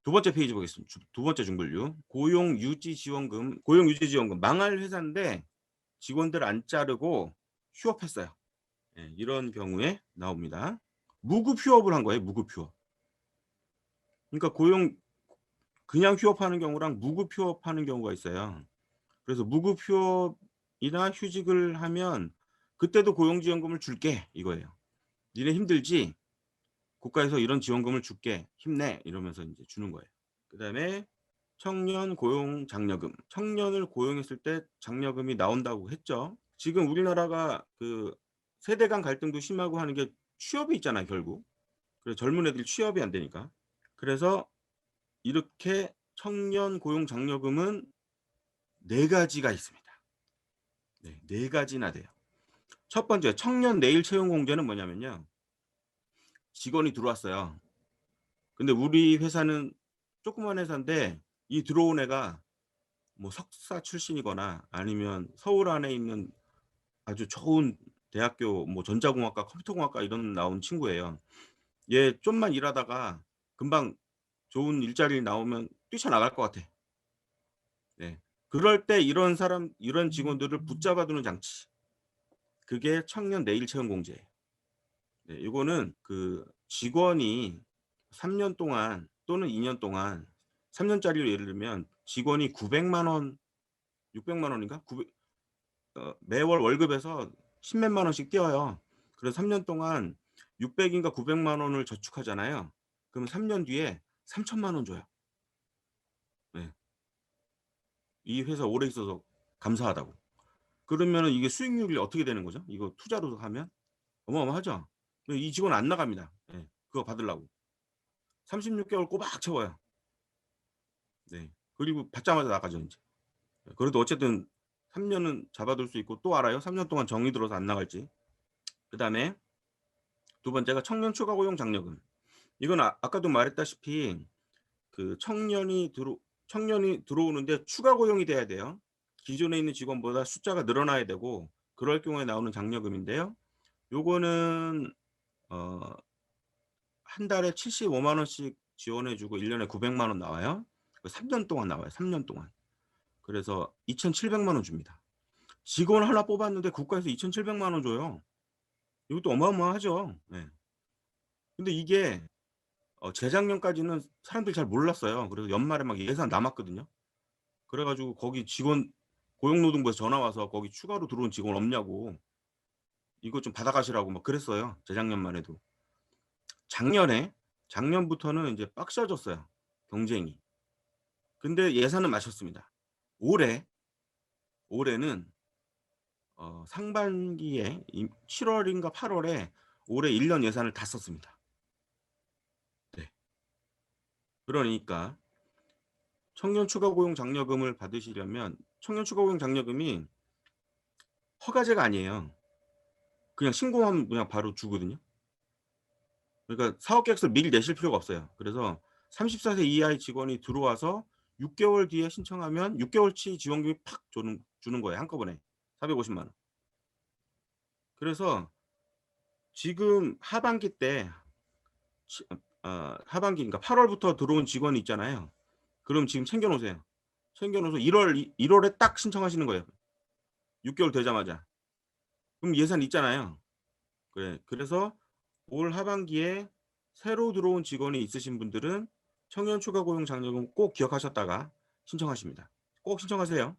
두 번째 페이지 보겠습니다. 두 번째 중분류. 고용유지지원금 망할 회사인데 직원들 안 자르고 휴업했어요. 예, 이런 경우에 나옵니다. 무급 휴업을 한 거예요. 무급 휴업. 그러니까 그냥 휴업하는 경우랑 무급 휴업하는 경우가 있어요. 그래서 무급 휴업이나 휴직을 하면 그때도 고용지원금을 줄게 이거예요. 니네 힘들지? 국가에서 이런 지원금을 줄게. 힘내. 이러면서 이제 주는 거예요. 그다음에 청년 고용 장려금. 청년을 고용했을 때 장려금이 나온다고 했죠. 지금 우리나라가 그 세대 간 갈등도 심하고 하는 게 취업이 있잖아요, 결국. 그래서 젊은 애들이 취업이 안 되니까. 그래서 이렇게 청년 고용 장려금은 네 가지가 있습니다. 네, 네 가지나 돼요. 첫 번째, 청년 내일 채용 공제는 뭐냐면요. 직원이 들어왔어요. 근데 우리 회사는 조그만 회사인데 이 들어온 애가 뭐 석사 출신이거나 아니면 서울 안에 있는 아주 좋은 대학교 뭐 전자공학과, 컴퓨터공학과 이런 나온 친구예요. 얘 좀만 일하다가 금방 좋은 일자리 나오면 뛰쳐나갈 것 같아. 네. 그럴 때 이런 직원들을 붙잡아 두는 장치. 그게 청년 내일 채용 공제예요. 네, 이거는 그 직원이 3년 동안 또는 2년 동안 3년짜리로 예를 들면 직원이 900만 원, 600만 원인가? 매월 월급에서 10몇만 원씩 떼어요. 그래서 3년 동안 600인가 900만 원을 저축하잖아요. 그럼 3년 뒤에 3천만 원 줘요. 네. 이 회사 오래 있어서 감사하다고. 그러면은 이게 수익률이 어떻게 되는 거죠? 이거 투자로 하면 어마어마하죠. 이 직원 안 나갑니다. 네. 그거 받으려고 36개월 꼬박 채워요. 네. 그리고 받자마자 나가죠 이제. 그래도 어쨌든 3년은 잡아둘 수 있고 또 알아요. 3년 동안 정이 들어서 안 나갈지. 그다음에 두 번째가 청년 추가 고용 장려금. 이건 아까도 말했다시피 그 청년이 들어오는데 추가 고용이 돼야 돼요. 기존에 있는 직원보다 숫자가 늘어나야 되고 그럴 경우에 나오는 장려금인데요. 요거는 한 달에 75만 원씩 지원해 주고 1년에 900만 원 나와요. 3년 동안 나와요. 3년 동안. 그래서 2,700만 원 줍니다. 직원 하나 뽑았는데 국가에서 2,700만 원 줘요. 이것도 어마어마하죠. 네. 근데 이게 재작년까지는 사람들이 잘 몰랐어요. 그래서 연말에 막 예산 남았거든요. 그래 가지고 거기 직원 고용노동부에서 전화 와서 거기 추가로 들어온 직원 없냐고 이거 좀 받아가시라고 막 그랬어요. 재작년만 해도. 작년부터는 이제 빡세졌어요. 경쟁이. 근데 예산은 맞췄습니다. 올해는 상반기에 7월인가 8월에 올해 1년 예산을 다 썼습니다. 네. 그러니까 청년 추가 고용 장려금을 받으시려면 청년 추가 고용 장려금이 허가제가 아니에요. 그냥 신고하면 그냥 바로 주거든요. 그러니까 사업 계획서를 미리 내실 필요가 없어요. 그래서 34세 이하의 직원이 들어와서 6개월 뒤에 신청하면 6개월치 지원금이 팍 주는 거예요. 한꺼번에 450만 원. 그래서 지금 하반기 때 하반기니까 8월부터 들어온 직원이 있잖아요. 그럼 지금 챙겨놓으세요. 챙겨놓어서 1월에 딱 신청하시는 거예요. 6개월 되자마자. 그럼 예산 있잖아요. 그래. 그래서 올 하반기에 새로 들어온 직원이 있으신 분들은 청년 추가 고용 장려금 꼭 기억하셨다가 신청하십니다. 꼭 신청하세요.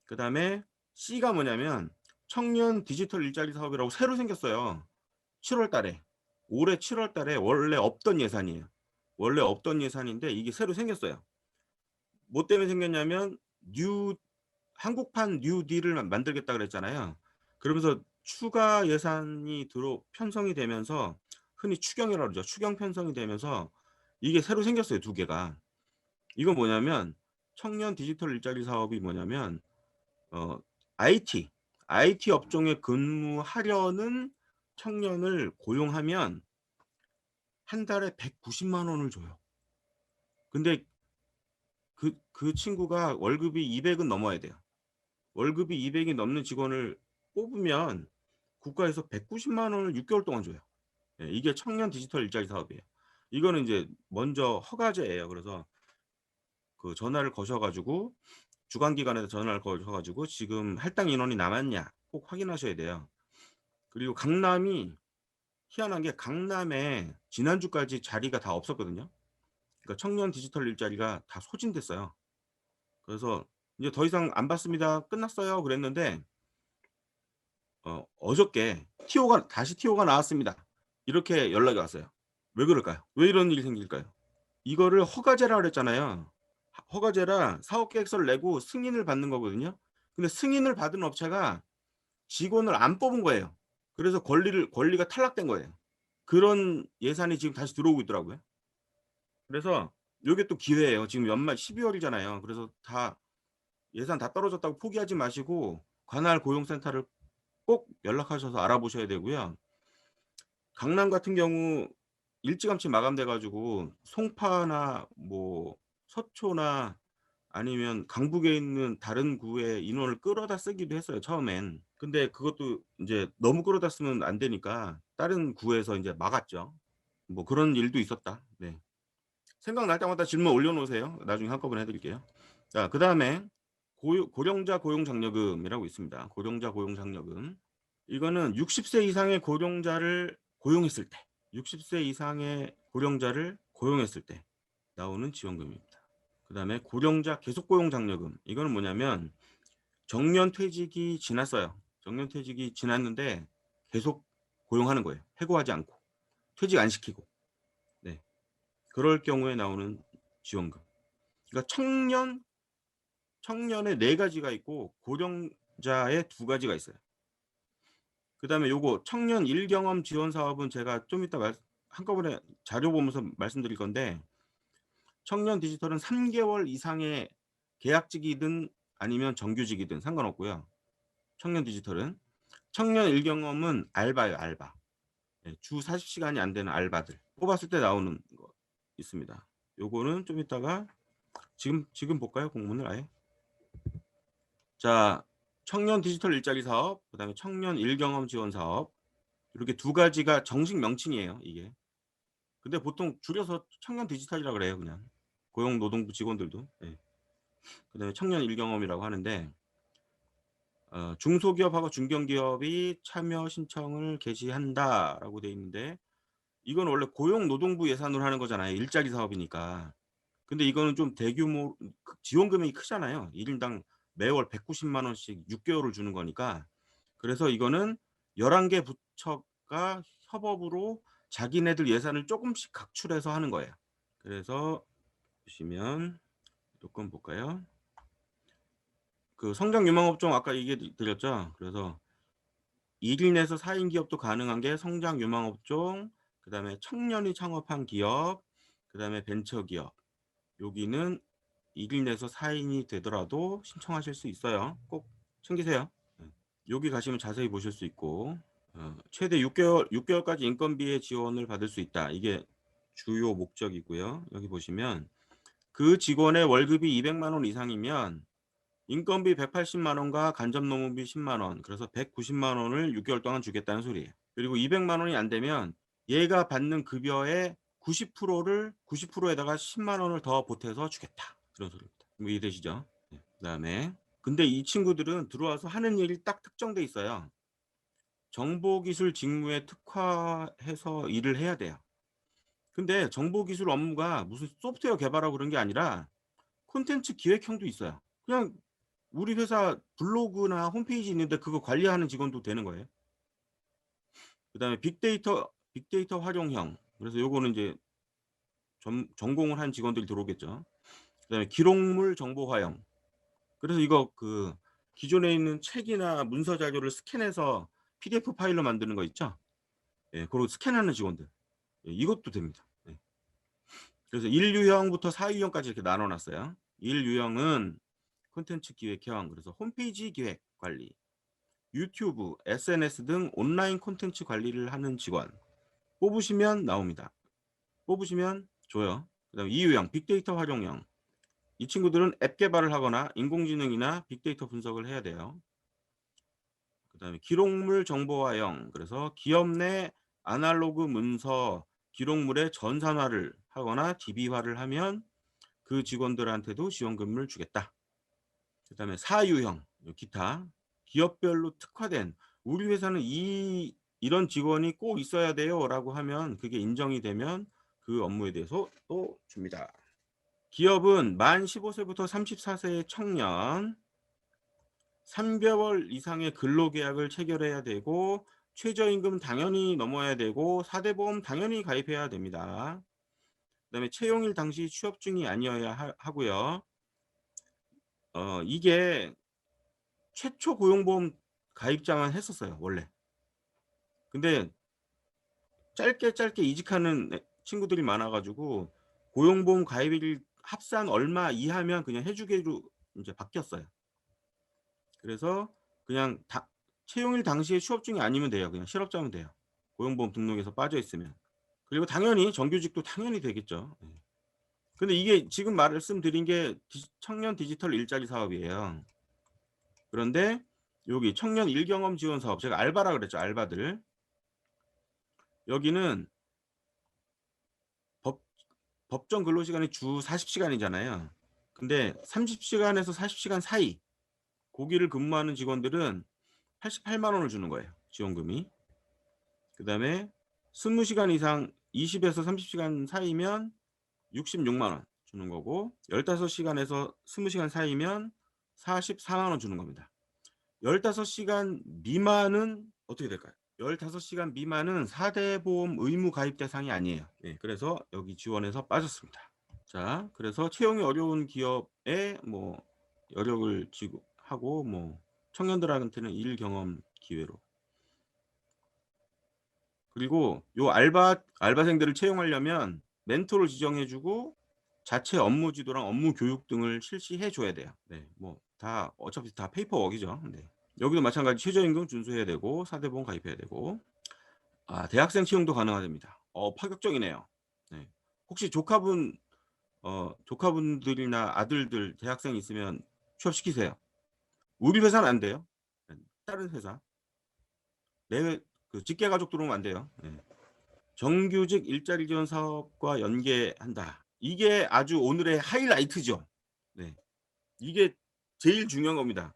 그다음에 C가 뭐냐면 청년 디지털 일자리 사업이라고 새로 생겼어요. 7월 달에. 올해 7월 달에 원래 없던 예산이에요. 원래 없던 예산인데 이게 새로 생겼어요. 뭐 때문에 생겼냐면 한국판 뉴딜을 만들겠다 그랬잖아요. 그러면서 추가 예산이 편성이 되면서 흔히 추경이라고 그러죠. 추경 편성이 되면서 이게 새로 생겼어요. 두 개가. 이건 뭐냐면 청년 디지털 일자리 사업이 뭐냐면 어, IT 업종에 근무하려는 청년을 고용하면 한 달에 190만 원을 줘요. 근데 그 친구가 월급이 200은 넘어야 돼요. 월급이 200이 넘는 직원을 뽑으면 국가에서 190만 원을 6개월 동안 줘요. 예, 이게 청년 디지털 일자리 사업이에요. 이거는 이제 먼저 허가제예요. 그래서 그 전화를 거셔 가지고 주관기관에서 전화를 거셔 가지고 "지금 할당 인원이 남았냐." 꼭 확인하셔야 돼요. 그리고 강남이 희한한 게 강남에 지난주까지 자리가 다 없었거든요. 그러니까 청년 디지털 일자리가 다 소진됐어요. 그래서 "이제 더 이상 안 받습니다. 끝났어요." 그랬는데 어저께 "TO가 나왔습니다." 이렇게 연락이 왔어요. 왜 그럴까요? 왜 이런 일이 생길까요? 이거를 허가제라 그랬잖아요. 허가제라 사업 계획서를 내고 승인을 받는 거거든요. 근데 승인을 받은 업체가 직원을 안 뽑은 거예요. 그래서 권리가 탈락된 거예요. 그런 예산이 지금 다시 들어오고 있더라고요. 그래서 요게 또 기회예요. 지금 연말 12 월이잖아요. 그래서 다 예산 다 떨어졌다고 포기하지 마시고 관할 고용센터를 꼭 연락하셔서 알아보셔야 되고요. 강남 같은 경우 일찌감치 마감돼 가지고 송파나 뭐 서초나 아니면 강북에 있는 다른 구에 인원을 끌어다 쓰기도 했어요 처음엔. 근데 그것도 인제 너무 끌어다 쓰면 안 되니까 다른 구에서 인제 막았죠. 뭐 그런 일도 있었다. 네. 생각날 때마다 질문 올려 놓으세요. 나중에 한꺼번에 해 드릴게요. 자 그다음에 고령자 고용 장려금이라고 있습니다. 고령자 고용 장려금. 이거는 60세 이상의 고령자를 고용했을 때 60세 이상의 고령자를 고용했을 때 나오는 지원금입니다. 그다음에 고령자 계속 고용 장려금. 이거는 뭐냐면 정년 퇴직이 지났어요. 정년 퇴직이 지났는데 계속 고용하는 거예요. 해고하지 않고. 퇴직 안 시키고. 네. 그럴 경우에 나오는 지원금. 그러니까 청년에 4 가지가 있고 고령자에 2 가지가 있어요. 그다음에 요거 청년 일경험 지원 사업은 제가 좀 이따 한꺼번에 자료 보면서 말씀드릴 건데 청년 디지털은 3 개월 이상의 계약직이든 아니면 정규직이든 상관없고요. 청년 디지털은. 청년 일경험은 알바예요, 알바. 예 주 40 시간이 안 되는 알바들 뽑았을 때 나오는 거 있습니다. 요거는 좀 이따가 지금 볼까요? 공문을 아예? 자 청년 디지털 일자리 사업 그다음에 청년 일경험 지원 사업 이렇게 2 가지가 정식 명칭이에요, 이게. 근데 보통 줄여서 청년 디지털이라 그래요, 그냥. 고용노동부 직원들도. 예. 그다음에 청년 일경험이라고 하는데 중소기업하고 중견기업이 참여 신청을 개시한다라고 돼 있는데 이건 원래 고용노동부 예산으로 하는 거잖아요, 일자리 사업이니까. 근데 이거는 좀 대규모 지원 금액이 크잖아요. 1 인당 매월 190만 원씩 6 개월을 주는 거니까. 그래서 이거는 11개 부처가 협업으로 자기네들 예산을 쪼금씩 각출해서 하는 거예요. 그래서 보시면 요건 볼까요? 그 성장 유망 업종 아까 얘기해 드렸죠. 그래서 1 인에서 4인 기업도 가능한 게 성장 유망 업종, 그다음에 청년이 창업한 기업, 그다음에 벤처 기업. 여기는 1 인에서 4 인이 되더라도 신청하실 수 있어요. 꼭 챙기세요. 예. 여기 가시면 자세히 보실 수 있고 최대 6 개월까지 인건비의 지원을 받을 수 있다. 이게 주요 목적이고요. 여기 보시면 그 직원의 월급이 200만 원 이상이면 인건비 180만 원과 간접 노무비 10만 원 그래서 190만 원을 6 개월 동안 주겠다는 소리예요. 그리고 200만 원이 안 되면 얘가 받는 급여의 90%를 90% 에다가 10만 원을 더 보태서 주겠다. 그런 소리입니다. 뭐 이해되시죠? 네. 그다음에 근데 이 친구들은 들어와서 하는 일이 딱 특정돼 있어요. 정보기술 직무에 특화해서 일을 해야 돼요. 근데 정보기술 업무가 무슨 소프트웨어 개발하고 그런 게 아니라 콘텐츠 기획형도 있어요. 그냥 우리 회사 블로그나 홈페이지 있는데 그거 관리하는 직원도 되는 거예요. 그다음에 빅데이터 활용형. 그래서 요거는 이제 전공을 한 직원들이 들어오겠죠. 그다음에 기록물 정보화형. 그래서 이거 그 기존에 있는 책이나 문서 자료를 스캔해서 PDF 파일로 만드는 거 있죠? 예. 고런 스캔하는 직원들. 예 이것도 됩니다. 예. 그래서 1 유형부터 4 유형까지 이렇게 나눠 놨어요. 1 유형은 콘텐츠 기획형 그래서 홈페이지 기획 관리, 유튜브, SNS 등 온라인 콘텐츠 관리를 하는 직원. 뽑으시면 나옵니다. 뽑으시면 줘요. 그다음에 2 유형 빅데이터 활용형. 이 친구들은 앱 개발을 하거나 인공지능이나 빅데이터 분석을 해야 돼요. 그다음에 기록물 정보화형. 그래서 기업 내 아날로그 문서, 기록물의 전산화를 하거나 DB화를 하면 그 직원들한테도 지원금을 주겠다. 그다음에 사유형, 기타 기업별로 특화된 우리 회사는 이런 직원이 꼭 있어야 돼요라고 하면 그게 인정이 되면 그 업무에 대해서 또 줍니다. 기업은 만 15세부터 34세의 청년 3개월 이상의 근로계약을 체결해야 되고 최저임금 당연히 넘어야 되고 4대 보험 당연히 가입해야 됩니다. 그다음에 채용일 당시 취업 중이 아니어야 하고요. 이게 최초 고용보험 가입자만 했었어요, 원래. 근데 짧게 이직하는 친구들이 많아 가지고 고용보험 가입일 합산 얼마 이하면 그냥 해 주기로 이제 바뀌었어요. 그래서 그냥 채용일 당시에 취업 중이 아니면 돼요. 그냥 실업자면 돼요. 고용보험 등록에서 빠져 있으면. 그리고 당연히 정규직도 당연히 되겠죠. 예. 근데 이게 지금 말씀드린 게 청년 디지털 일자리 사업이에요. 그런데 여기 청년 일경험 지원 사업, 제가 알바라 그랬죠. 알바들. 여기는 법정 근로시간이 주 40시간이잖아요. 근데 30시간에서 40시간 사이 고기를 근무하는 직원들은 88만 원을 주는 거예요. 지원금이. 그다음에 20시간 이상 20에서 30시간 사이면 66만 원 주는 거고 15시간에서 20시간 사이면 44만 원 주는 겁니다. 15시간 미만은 어떻게 될까요? 15시간 미만은 4대 보험 의무 가입 대상이 아니에요. 네, 그래서 여기 지원에서 빠졌습니다. 자, 그래서 채용이 어려운 기업에 뭐 여력을 하고 뭐 청년들한테는 일 경험 기회로. 그리고 요 알바생들을 채용하려면 멘토를 지정해주고 자체 업무 지도랑 업무 교육 등을 실시해 줘야 돼요. 네, 뭐 다 어차피 다 페이퍼워크이죠. 네. 여기도 마찬가지 최저임금 준수해야 되고 4대 보험 가입해야 되고 대학생 채용도 가능하답니다. 파격적이네요. 네. 혹시 조카분들이나 아들들 대학생 있으면 취업시키세요. 우리 회사는 안 돼요. 다른 회사. 그 직계 가족 들어오면 안 돼요. 네. 정규직 일자리 지원 사업과 연계한다. 이게 아주 오늘의 하이라이트죠. 네. 이게 제일 중요한 겁니다.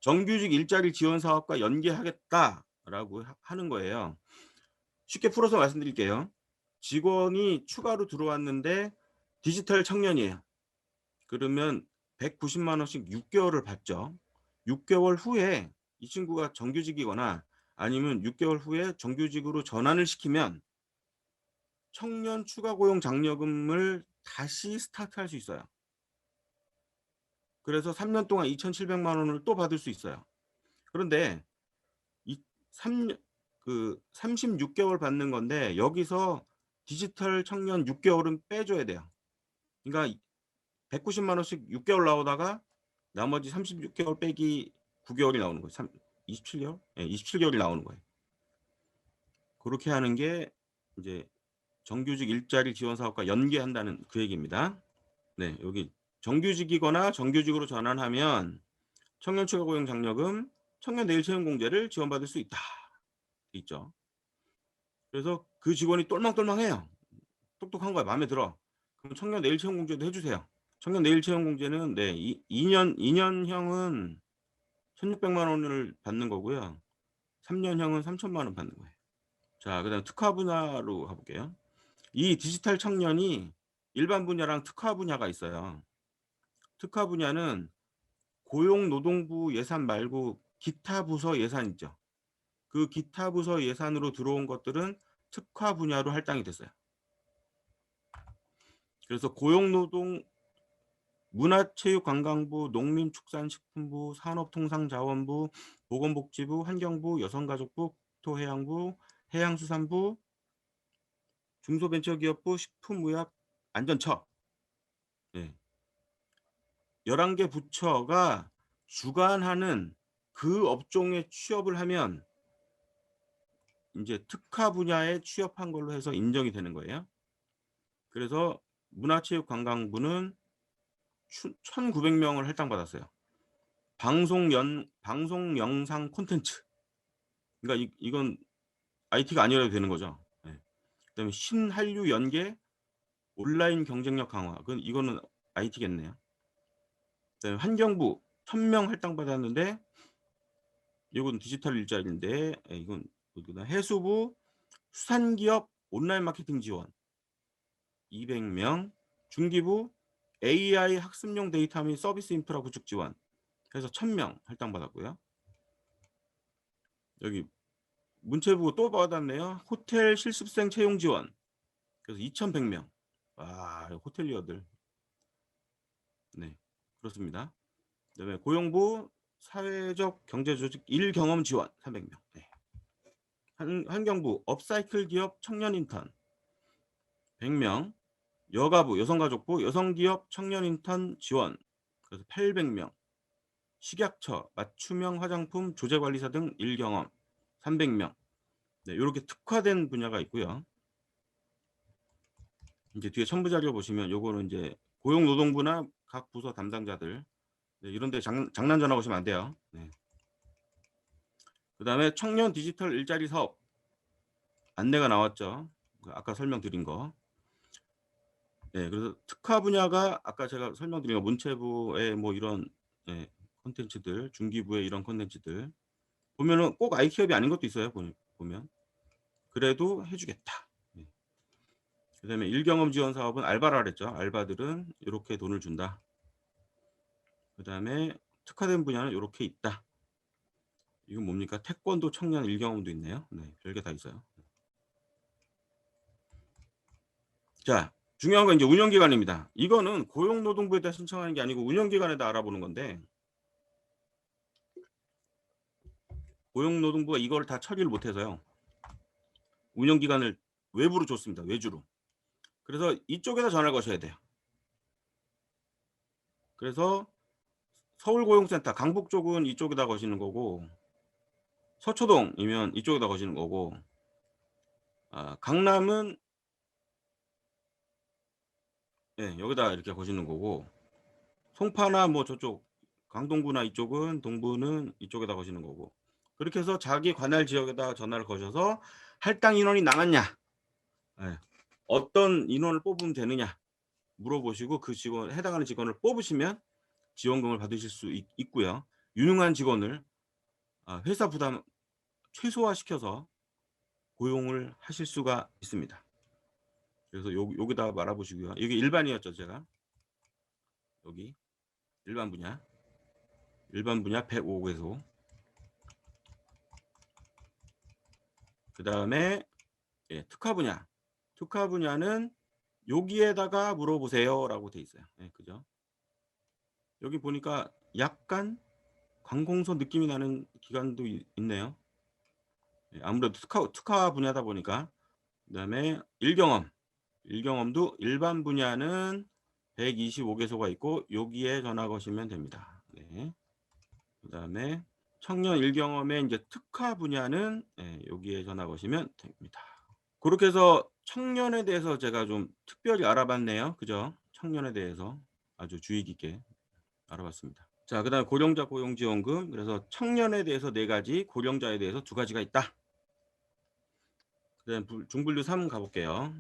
정규직 일자리 지원 사업과 연계하겠다라고 하는 거예요. 쉽게 풀어서 말씀드릴게요. 직원이 추가로 들어왔는데 디지털 청년이에요. 그러면 190만 원씩 6개월을 받죠. 6개월 후에 이 친구가 정규직이거나 아니면 6개월 후에 정규직으로 전환을 시키면 청년 추가 고용 장려금을 다시 스타트할 수 있어요. 그래서 3년 동안 2,700만 원을 또 받을 수 있어요. 그런데 36개월 받는 건데 여기서 디지털 청년 6개월은 빼줘야 돼요. 그러니까 190만 원씩 6개월 나오다가 나머지 36개월 빼기 9개월이 나오는 거예요. 27개월? 네, 27개월이 나오는 거예요. 그렇게 하는 게 이제 정규직 일자리 지원 사업과 연계한다는 그 얘기입니다. 네, 여기 정규직이거나 정규직으로 전환하면 청년 추가 고용 장려금, 청년 내일 채용 공제를 지원받을 수 있다. 있죠. 그래서 그 직원이 똘망똘망해요. 똑똑한 거야. 마음에 들어. 그럼 청년 내일 채용 공제도 해주세요. 청년 내일 채용 공제는 2년형은 1,600만 원을 받는 거고요. 3년형은 3,000만 원 받는 거예요. 자, 그다음 특화 분야로 가볼게요. 이 디지털 청년이 일반 분야랑 특화 분야가 있어요. 특화 분야는 고용노동부 예산 말고 기타 부서 예산 있죠. 그 기타 부서 예산으로 들어온 것들은 특화 분야로 할당이 됐어요. 그래서 고용노동 문화체육관광부, 농림축산식품부, 산업통상자원부, 보건복지부, 환경부, 여성가족부, 국토해양부, 해양수산부, 중소벤처기업부, 식품의약안전처 11개 부처가 주관하는 그 업종에 취업을 하면 이제 특화 분야에 취업한 걸로 해서 인정이 되는 거예요. 그래서 문화체육관광부는 1,900명을 할당받았어요. 방송 영상 콘텐츠. 그러니까 이건 IT가 아니어도 되는 거죠. 네. 그다음에 신한류 연계 온라인 경쟁력 강화. 이거는 IT겠네요. 그다음에 환경부 1,000명 할당받았는데 이건 디지털 일자리인데 이건 해수부 수산기업 온라인 마케팅 지원 200명, 중기부 AI 학습용 데이터 및 서비스 인프라 구축 지원 해서 1,000명 할당받았고요. 여기 문체부 또 받았네요. 호텔 실습생 채용 지원 그래서 2,100명. 와, 호텔리어들. 네, 그렇습니다. 그다음에 고용부 사회적 경제조직 일경험 지원 300명. 네. 환경부 업사이클 기업 청년 인턴 100명. 여가부 여성가족부 여성기업 청년 인턴 지원 그래서 800명. 식약처 맞춤형 화장품 조제관리사 등 일경험 300명. 네, 이렇게 특화된 분야가 있고요. 이제 뒤에 첨부 자료 보시면 요거는 이제 고용노동부나 각 부서 담당자들 네, 이런데 장난 전화 오시면 안 돼요. 네. 그다음에 청년 디지털 일자리 사업 안내가 나왔죠. 아까 설명드린 거. 네, 그래서 특화 분야가 아까 제가 설명드린 거 문체부의 뭐 이런 콘텐츠들, 중기부의 이런 콘텐츠들 보면은 꼭 I기업이 아닌 것도 있어요. 보면 그래도 해주겠다. 네. 그다음에 일경험 지원 사업은 알바라 그랬죠. 알바들은 이렇게 돈을 준다. 그다음에 특화된 분야는 이렇게 있다. 이건 뭡니까? 태권도 청년 일경험도 있네요. 네, 별게 다 있어요. 자, 중요한 건 이제 운영기관입니다. 이거는 고용노동부에다 신청하는 게 아니고 운영기관에다 알아보는 건데 고용노동부가 이걸 다 처리를 못해서요. 운영기관을 외부로 줬습니다. 외주로. 그래서 이쪽에다 전화를 거셔야 돼요. 그래서 서울고용센터 강북 쪽은 이쪽에다 거시는 거고 서초동이면 이쪽에다 거시는 거고 강남은 여기다 이렇게 거시는 거고 송파나 뭐 저쪽 강동구나 이쪽은 동부는 이쪽에다 거시는 거고 그렇게 해서 자기 관할 지역에다 전화를 거셔서 할당 인원이 나갔냐 어떤 인원을 뽑으면 되느냐 물어보시고 그 직원 해당하는 직원을 뽑으시면 지원금을 받으실 수 있고요. 유능한 직원을 회사 부담 최소화시켜서 고용을 하실 수가 있습니다. 그래서 여기다 말아보시고요. 이게 일반이었죠. 제가 여기 일반 분야 105개소 그 다음에 특화 분야는 여기에다가 물어보세요 라고 돼 있어요. 그죠? 여기 보니까 약간 관공서 느낌이 나는 기관도 있네요. 아무래도 특화 분야다 보니까 그 다음에 일경험도 일반 분야는 125개소가 있고 여기에 전화 거시면 됩니다. 네. 그 다음에 청년 일경험의 이제 특화 분야는 여기에 전화 거시면 됩니다. 그렇게 해서 청년에 대해서 제가 좀 특별히 알아봤네요. 그죠? 청년에 대해서 아주 주의 깊게 알아봤습니다. 자, 그 다음에 고령자 고용지원금. 그래서 청년에 대해서 4가지, 고령자에 대해서 2가지가 있다. 그 다음에 중분류 3 가볼게요.